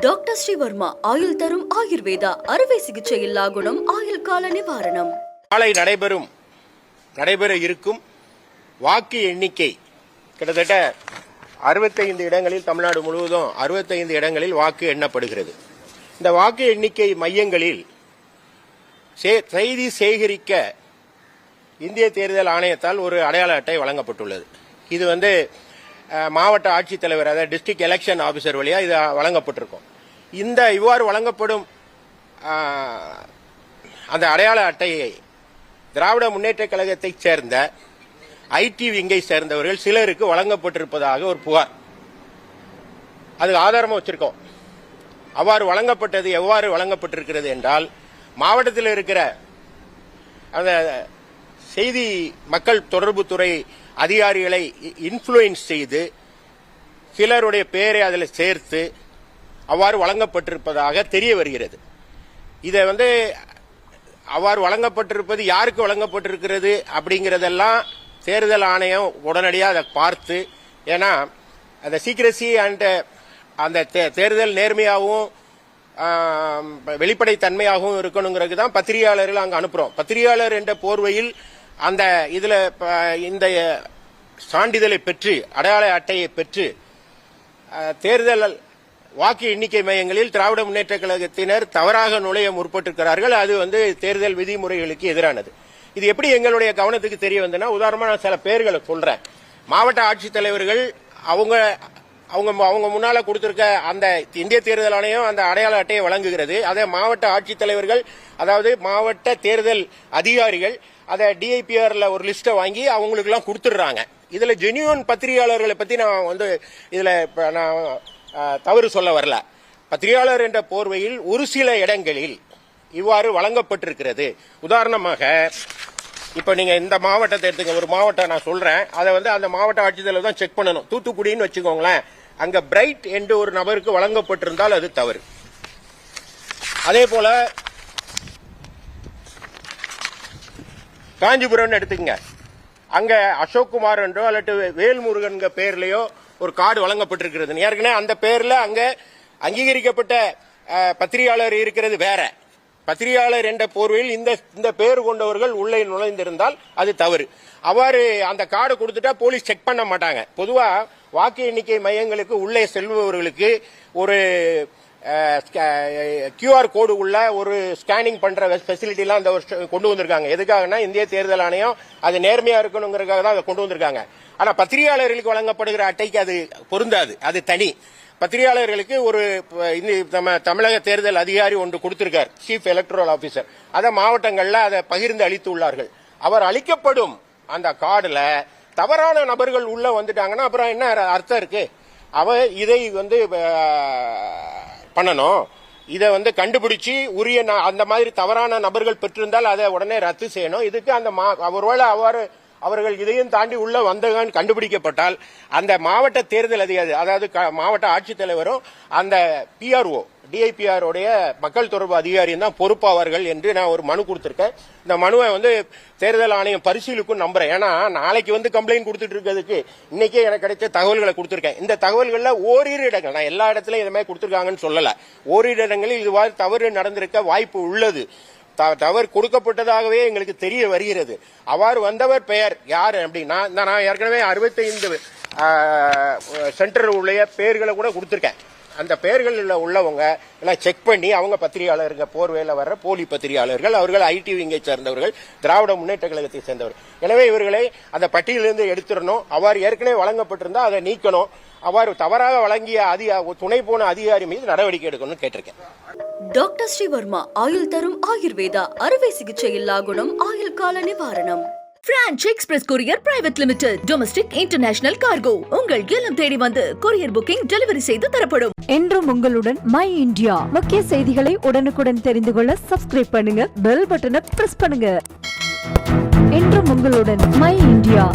Doctor Sreevarma ஆயுள் தரும் ஆயுர்வேதா அறுவை சிகிச்சை இல்லா குணம் ஆயுள் கால நிவாரணம். நாளை நடைபெற இருக்கும் வாக்கு எண்ணிக்கை கிட்டத்தட்ட 65 இடங்களில் தமிழ்நாடு முழுவதும் 65 இடங்களில் வாக்கு எண்ணப்படுகிறது. இந்த வாக்கு எண்ணிக்கை மையங்களில் செய்தி சேகரிக்க இந்திய தேர்தல் ஆணையத்தால் ஒரு அடையாள அட்டை வழங்கப்பட்டுள்ளது. இது மாவட்ட ஆட்சித்தலைவர், அதாவது டிஸ்ட்ரிக்ட் எலெக்ஷன் ஆபிசர் வழியா இது வழங்கப்பட்டிருக்கும். இவ்வாறு வழங்கப்படும் அந்த அடையாள அட்டையை திராவிட முன்னேற்ற கழகத்தைச் சேர்ந்த ஐடி விங்கை சேர்ந்தவர்கள் சிலருக்கு வழங்கப்பட்டிருப்பதாக ஒரு புகார். அது ஆதாரமா வச்சிருக்கோம். அவ்வாறு வழங்கப்பட்டது எவ்வாறு வழங்கப்பட்டிருக்கிறது என்றால், மாவட்டத்தில் இருக்கிற அந்த செய்தி மக்கள் தொடர்புத்துறை அதிகாரிகளை இன்ஃப்ளூயன்ஸ் செய்து சிலருடைய பெயரை அதில் சேர்த்து அவ்வாறு வழங்கப்பட்டிருப்பதாக தெரிய வருகிறது. இதை அவ்வாறு வழங்கப்பட்டிருப்பது யாருக்கு வழங்கப்பட்டிருக்கிறது அப்படிங்கறதெல்லாம் தேர்தல் ஆணையம் உடனடியாக அதை பார்த்து, ஏன்னா அந்த சீக்ரெசி அண்ட் அந்த தேர்தல் நேர்மையாகவும் வெளிப்படைத்தன்மையாகவும் இருக்கணுங்கிறது தான் பத்திரிகையாளர்கள் அங்கு அனுப்புறோம். பத்திரிகையாளர் என்ற போர்வையில் அந்த இந்த சான்றிதழை பெற்று, அடையாள அட்டையை பெற்று தேர்தல் வாக்கு எண்ணிக்கை மையங்களில் திராவிட முன்னேற்ற கழகத்தினர் தவறாக நுழைய முற்பட்டிருக்கிறார்கள். அது தேர்தல் விதிமுறைகளுக்கு எதிரானது. இது எப்படி எங்களுடைய கவனத்துக்கு தெரிய வந்ததுன்னா, உதாரணமா நான் சில பேர்களை சொல்றேன். மாவட்ட ஆட்சித்தலைவர்கள் அவங்க முன்னால கொடுத்திருக்க அந்த இந்திய தேர்தல் ஆணையம் அந்த அடையாள அட்டையை வழங்குகிறது. அதே மாவட்ட ஆட்சித்தலைவர்கள், அதாவது மாவட்ட தேர்தல் அதிகாரிகள் அதை டிஐபிஆர்ல ஒரு லிஸ்ட வாங்கி அவங்களுக்கு எல்லாம் கொடுத்துடுறாங்க. இதுல ஜெனியூன் பத்திரிகையாளர்களை பத்தி நான் தவறு சொல்ல வரல. பத்திரிகையாளர் என்ற போர்வையில் ஒரு சில இடங்களில் இவ்வாறு வழங்கப்பட்டிருக்கிறது. உதாரணமாக இப்ப நீங்க இந்த மாவட்டத்தை எடுத்துங்க. ஒரு மாவட்டம் நான் சொல்றேன், அதை அந்த மாவட்ட ஆட்சித்தலைவர் தான் செக் பண்ணணும். தூத்துக்குடின்னு வச்சுக்கோங்களேன், அங்க பிரைட் என்று ஒரு நபருக்கு வழங்கப்பட்டிருந்தால் அது தவறு. அதே போல காஞ்சிபுரம் எடுத்துங்க, அங்க அசோக்குமார் என்றோ அல்லது வேல்முருகன் பெயர்லயோ ஒரு கார்டு வழங்கப்பட்டிருக்கிறது. ஏற்கனவே அந்த பெயர்ல அங்க அங்கீகரிக்கப்பட்ட பத்திரிகையாளர் இருக்கிறது வேற. பத்திரிகையாளர் என்ற போர்வையில் இந்த பெயர் கொண்டவர்கள் உள்ளே நுழைந்திருந்தால் அது தவறு. அவ்வாறு அந்த கார்டு கொடுத்துட்டா போலீஸ் செக் பண்ண மாட்டாங்க. பொதுவா வாக்கு எண்ணிக்கை மையங்களுக்கு உள்ளே செல்பவர்களுக்கு ஒரு QR கோடு உள்ள ஒரு ஸ்கேனிங் பண்ற ஃபெசிலிட்டி எல்லாம் கொண்டு வந்திருக்காங்க. எதுக்காகனா, இந்திய தேர்தல் ஆணையம் அது நேர்மையா இருக்கணுங்கிறதுக்காக தான் அதை கொண்டு வந்திருக்காங்க. ஆனா பத்திரிகையாளர்களுக்கு வழங்கப்படுகிற அட்டைக்கு அது பொருந்தாது, அது தனி. பத்திரிகையாளர்களுக்கு ஒரு தமிழக தேர்தல் அதிகாரி ஒன்று கொடுத்திருக்கார், சீஃப் எலக்டரல் ஆபீசர். அதை மாவட்டங்கள்ல அதை பகிர்ந்து அளித்துள்ளார்கள். அவர் அளிக்கப்படும் அந்த கார்டுல தவறான நபர்கள் உள்ள வந்துட்டாங்கன்னா அப்புறம் என்ன அர்த்தம் இருக்கு? இதை பண்ணணும். இதை கண்டுபிடிச்சு உரிய அந்த மாதிரி தவறான நபர்கள் பெற்றிருந்தால் அதை உடனே ரத்து செய்யணும். இதுக்கு ஒருவேளை அவர்கள் இதையும் தாண்டி உள்ள வந்தவங்க கண்டுபிடிக்கப்பட்டால் அந்த மாவட்ட தேர்தல் அதிகாரி, அதாவது மாவட்ட ஆட்சித்தலைவரும் அந்த PRO DIPR உடைய மக்கள் தொடர்பு அதிகாரியும் தான் பொறுப்பாவார்கள் என்று நான் ஒரு மனு கொடுத்திருக்கேன். இந்த மனுவை தேர்தல் ஆணையம் பரிசீலிக்கும் நம்புறேன். ஏன்னா நாளைக்கு கம்ப்ளைண்ட் கொடுத்துட்டு இருக்கிறதுக்கு இன்னைக்கே எனக்கு கிடைச்ச தகவல்களை கொடுத்திருக்கேன். இந்த தகவல்கள்ல ஓரிரு இடங்கள், நான் எல்லா இடத்துலயும் இது மாதிரி கொடுத்திருக்காங்கன்னு சொல்லல, ஓரிரு இடங்களில் இதுவாறு தவறு நடந்திருக்க வாய்ப்பு உள்ளது. தவறு கொடுக்கப்பட்டதாகவே எங்களுக்கு தெரிய வருகிறது. அவ்வாறு வந்தவர் பெயர் யார் அப்படின்னா, நான் ஏற்கனவே 65 சென்டர் உள்ள பெயர்களை கூட கொடுத்திருக்கேன். அந்த பெயர்கள் உள்ளவங்க எல்லாம் செக் பண்ணி அவங்க பத்திரிகையாளர்கள் போர்வையில் வர்ற போலி பத்திரிகையாளர்கள், அவர்கள் ஐடி விங்கை சேர்ந்தவர்கள், திராவிட முன்னேற்ற கழகத்தை சேர்ந்தவர்கள். எனவே இவர்களை அந்த பட்டியலிருந்து எடுத்துடணும். அவ்வாறு ஏற்கனவே வழங்கப்பட்டிருந்தா அதை நீக்கணும். அவ்வாறு தவறாக வழங்கிய துணை போன அதிகாரி மீது நடவடிக்கை எடுக்கணும்னு கேட்டிருக்கேன். டாக்டர் ஸ்ரீவர்மா ஆயுள் தரும் ஆயுர்வேதா அறுவை சிகிச்சை இல்லா குணம் ஆயுள் கால நிவாரணம். Branch express courier private limited. Domestic international cargo உங்கள் இல்லம் தேடி வந்து கொரியர் புக்கிங் டெலிவரி செய்து தரப்படும். என்றும் உங்களுடன் மை இந்தியா. முக்கிய செய்திகளை உடனுக்குடன் தெரிந்து கொள்ள சப்ஸ்கிரைப் பண்ணுங்க, பெல் பட்டனை பிரஸ் பண்ணுங்க. என்றும் உங்களுடன் மை இந்தியா.